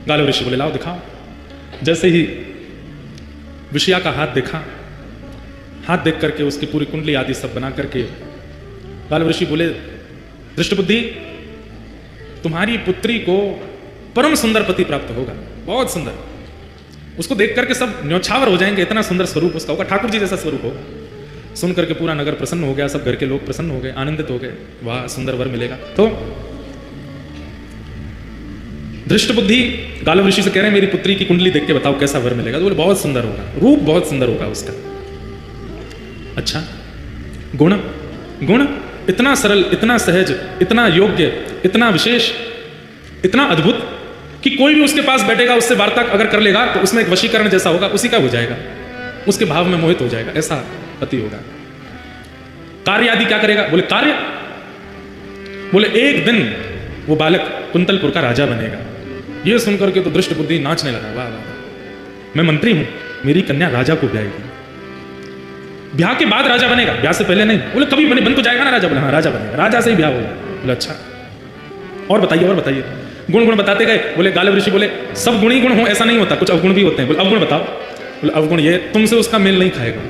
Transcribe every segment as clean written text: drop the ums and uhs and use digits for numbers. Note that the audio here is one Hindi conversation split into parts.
गालव ऋषि बोले लाओ दिखाओ। जैसे ही विषया का हाथ देखा, हाथ देख करके उसकी पूरी कुंडली आदि सब बना करके गालव ऋषि बोले दृष्टबुद्धि, तुम्हारी पुत्री को परम सुंदर पति प्राप्त होगा, बहुत सुंदर। उसको देख करके सब न्योछावर हो जाएंगे, इतना सुंदर स्वरूप उसका होगा, ठाकुर जी जैसा स्वरूप होगा। सुन करके पूरा नगर प्रसन्न हो गया, सब घर के लोग प्रसन्न हो गए, आनंदित हो गए, वाह सुंदर वर मिलेगा। तो दृष्टबुद्धि गालव ऋषि से कह रहे हैं मेरी पुत्री की कुंडली देख के बताओ कैसा वर मिलेगा। तो बोले बहुत सुंदर होगा, रूप बहुत सुंदर होगा उसका। अच्छा, गुण, गुण इतना सरल, इतना सहज, इतना योग्य, इतना विशेष, इतना अद्भुत कि कोई भी उसके पास बैठेगा, उससे वार्ता अगर कर लेगा तो उसमें एक वशीकरण जैसा होगा, उसी का हो जाएगा, उसके भाव में मोहित हो जाएगा, ऐसा पति होगा। कार्य आदि क्या करेगा? बोले कार्य, बोले एक दिन वो बालक कुंतलपुर का राजा बनेगा। ये सुनकर के तो दृष्टबुद्धि नाचने लगा, वाह वाह, मैं मंत्री हूं, मेरी कन्या राजा को ब्याहेगी। ब्याह के बाद राजा बनेगा, ब्याह से पहले नहीं। बोले कभी बन तो जाएगा ना राजा। बोले हाँ राजा बनेगा, राजा से ही ब्याह होगा। बोले अच्छा, और बताइए, और बताइए। गुण गुण बताते गए। बोले गालव ऋषि बोले सब गुण ही गुण हो ऐसा नहीं होता, कुछ अवगुण भी होते हैं। बोले अवगुण बताओ। बोले अवगुण ये, तुमसे उसका मेल नहीं खाएगा,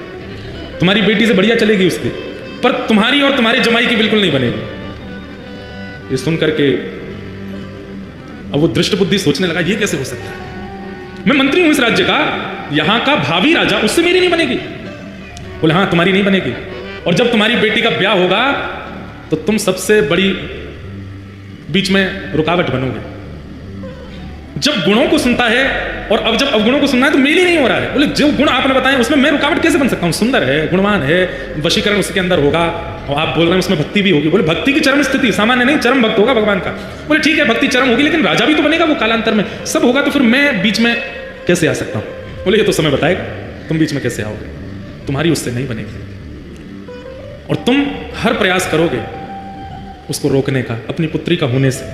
तुम्हारी बेटी से बढ़िया चलेगी उसकी, पर तुम्हारी और तुम्हारी जमाई की बिल्कुल नहीं बनेगी। ये सुन करके अब वो दृष्टबुद्धि सोचने लगा ये कैसे हो सकता है, मैं मंत्री हूं इस राज्य का, यहां का भावी राजा, उससे मेरी नहीं बनेगी। बोले हाँ तुम्हारी नहीं बनेगी, और जब तुम्हारी बेटी का ब्याह होगा तो तुम सबसे बड़ी बीच में रुकावट बनोगे। जब गुणों को सुनता है और अब जब अवगुणों को सुनना है तो मेल ही नहीं हो रहा है। बोले जो गुण आपने बताए उसमें मैं रुकावट कैसे बन सकता हूं? सुंदर है, गुणवान है, वशीकरण उसके अंदर होगा, और आप बोल रहे हैं उसमें भक्ति भी होगी। बोले भक्ति की चरम स्थिति, सामान्य नहीं, चरम भक्त होगा भगवान का। बोले ठीक है भक्ति चरम होगी, लेकिन राजा भी तो बनेगा वो कालांतर में, सब होगा, तो फिर मैं बीच में कैसे आ सकता हूं? बोले ये तो समय बताएगा, तुम बीच में कैसे आओगे, तुम्हारी उससे नहीं बनेगी, और तुम हर प्रयास करोगे उसको रोकने का, अपनी पुत्री का होने से।